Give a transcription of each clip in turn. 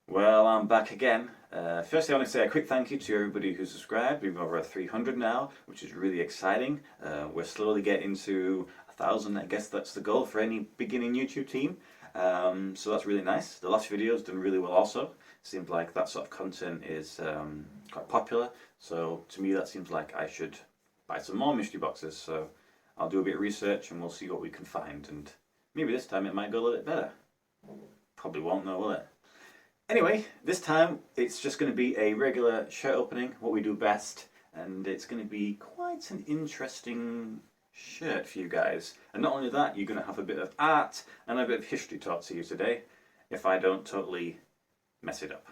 Well, I'm back again. Firstly, I want to say a quick thank you to everybody who's subscribed. We've over 300 now, which is really exciting. We're slowly getting to 1,000. I guess that's the goal for any beginning YouTube team. So that's really nice. The last video's done really well also. Seems like that sort of content is quite popular. So to me, that seems like I should buy some more mystery boxes. So I'll do a bit of research and we'll see what we can find. And maybe this time it might go a little bit better. Probably won't though, will it? Anyway, this time it's just going to be a regular shirt opening, what we do best, and it's going to be quite an interesting shirt for you guys. And not only that, you're going to have a bit of art and a bit of history taught to you today, if I don't totally mess it up.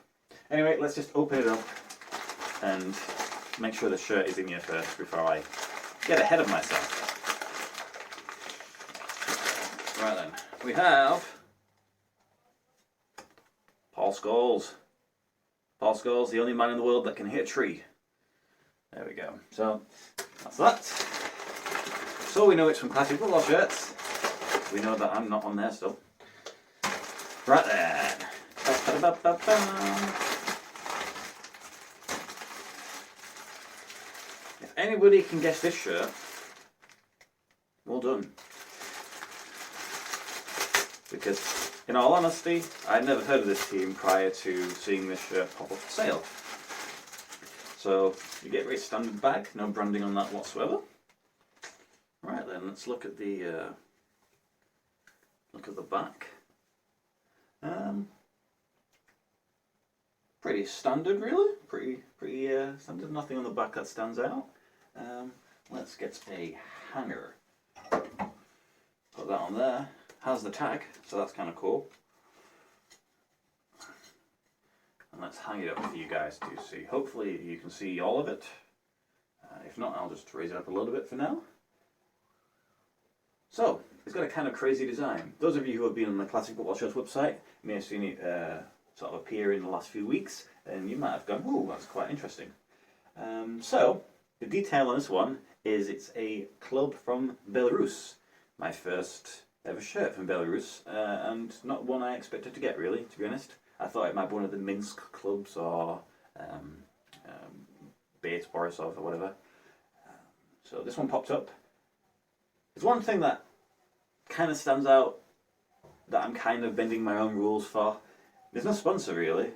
Anyway, let's just open it up and make sure the shirt is in here first before I get ahead of myself. Right then, we have Paul Scholes. Paul Scholes, the only man in the world that can hit a tree. There we go. So, that's that. So we know it's from Classic Football Shirts. We know that I'm not on there still. Right then. If anybody can guess this shirt, well done. Because, in all honesty, I'd never heard of this team prior to seeing this shirt pop up for sale. So, you get a very standard bag, no branding on that whatsoever. Right then, let's look at the back. Pretty standard, really. Pretty standard. Nothing on the back that stands out. Let's get a hanger. Put that on there. Has the tag, so that's kind of cool. And let's hang it up for you guys to see. Hopefully you can see all of it. If not, I'll just raise it up a little bit for now. So, it's got a kind of crazy design. Those of you who have been on the Classic Football Shirts website may have seen it sort of appear in the last few weeks, and you might have gone, ooh, that's quite interesting. So, the detail on this one is it's a club from Belarus. My first ever shirt from Belarus, and not one I expected to get, really, to be honest. I thought it might be one of the Minsk clubs or Beit Borisov or whatever. So this one popped up. There's one thing that kind of stands out that I'm kind of bending my own rules for. There's no sponsor, really.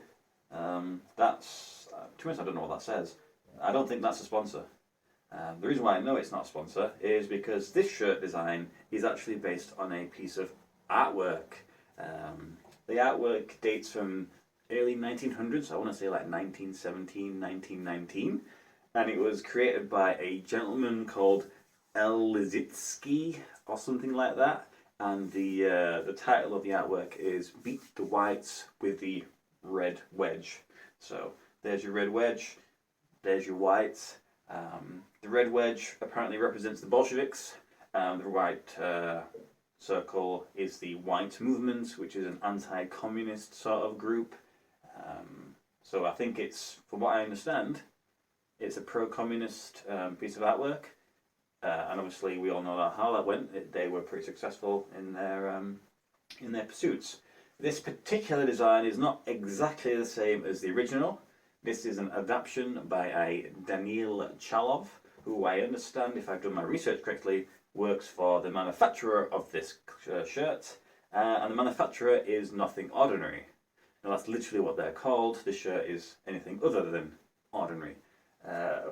That's, to be honest, I don't know what that says. I don't think that's a sponsor. The reason why I know it's not a sponsor is because this shirt design is actually based on a piece of artwork. The artwork dates from early 1900s, I want to say like 1917, 1919, and it was created by a gentleman called Lizitsky or something like that, and the title of the artwork is Beat the Whites with the Red Wedge. So there's your red wedge, there's your whites. The red wedge apparently represents the Bolsheviks. The white circle is the White Movement, which is an anti-communist sort of group. So I think it's, from what I understand, it's a pro-communist piece of artwork. And obviously we all know how that went. They were pretty successful in their pursuits. This particular design is not exactly the same as the original. This is an adaptation by a Daniil Chalov, who I understand, if I've done my research correctly, works for the manufacturer of this shirt. And the manufacturer is Nothing Ordinary. Now that's literally what they're called. This shirt is anything other than ordinary.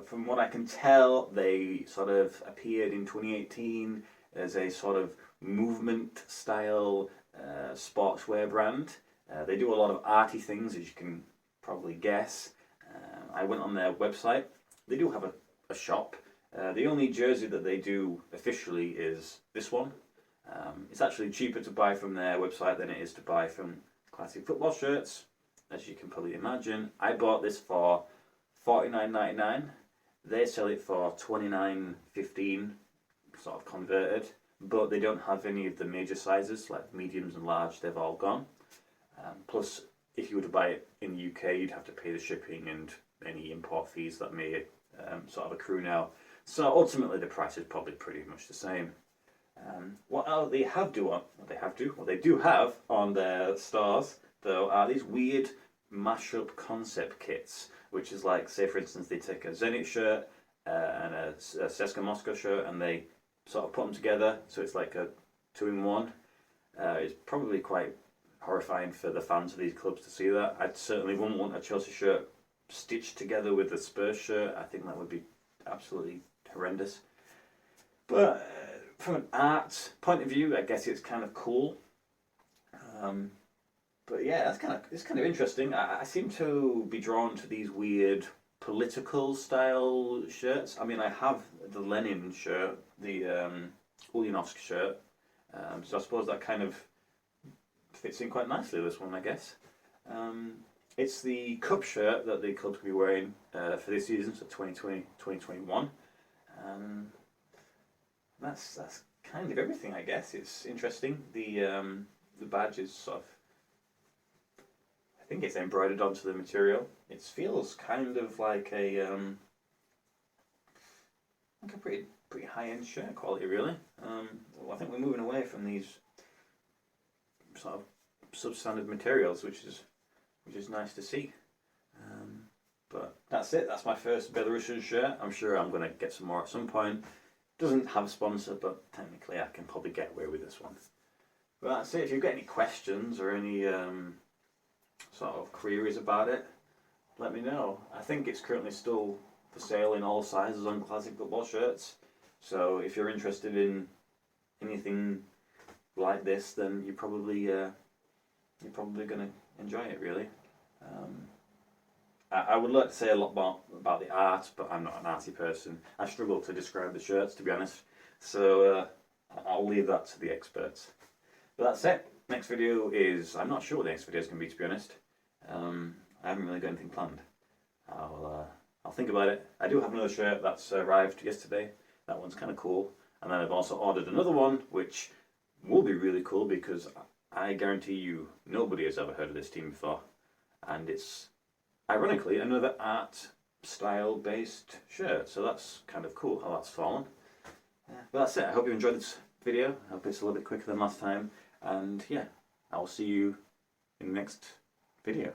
From what I can tell, they sort of appeared in 2018 as a sort of movement style sportswear brand. They do a lot of arty things, as you can probably guess. I went on their website. They do have a shop. The only jersey that they do officially is this one. It's actually cheaper to buy from their website than it is to buy from Classic Football Shirts, as you can probably imagine. I bought this for $49.99. They sell it for $29.15, sort of converted, but they don't have any of the major sizes, like mediums and large. They've all gone. Plus, if you were to buy it in the UK, you'd have to pay the shipping and any import fees that may sort of accrue now. So ultimately, the price is probably pretty much the same. What they do have on their stores, though, are these weird mashup concept kits, which is like, say for instance, they take a Zenit shirt and a CSKA Moscow shirt and they sort of put them together, so it's like a 2-in-1. It's probably quite horrifying for the fans of these clubs to see that. I certainly wouldn't want a Chelsea shirt stitched together with the Spurs shirt. I think that would be absolutely horrendous. But from an art point of view, I guess it's kind of cool. But yeah, it's kind of interesting. I seem to be drawn to these weird political style shirts. I mean, I have the Lenin shirt, the Ulyanovsk shirt. So I suppose that kind of fits in quite nicely, this one, I guess. It's the cup shirt that the club's going to be wearing for this season, so 2020, 2021. That's kind of everything, I guess. It's interesting. The badge is sort of, I think it's embroidered onto the material. It feels kind of like a pretty high-end shirt quality, really. Well, I think we're moving away from these sort of substandard materials, which is nice to see. But that's it. That's my first Belarusian shirt. I'm sure I'm going to get some more at some point. Doesn't have a sponsor, but technically I can probably get away with this one. But that's it. If you've got any questions or any sort of queries about it, let me know. I think it's currently still for sale in all sizes on classic football shirts. So if you're interested in anything like this, then you're probably going to enjoy it, really. I would like to say a lot more about the art, but I'm not an arty person. I struggle to describe the shirts, to be honest. So I'll leave that to the experts. But that's it. Next video is, I'm not sure what the next video is going to be, to be honest. I haven't really got anything planned. I'll think about it. I do have another shirt that's arrived yesterday. That one's kind of cool. And then I've also ordered another one, which will be really cool because I guarantee you nobody has ever heard of this team before. And it's, ironically, another art style based shirt. So that's kind of cool how that's fallen. But that's it. I hope you enjoyed this video. I hope it's a little bit quicker than last time. And yeah, I'll see you in the next video.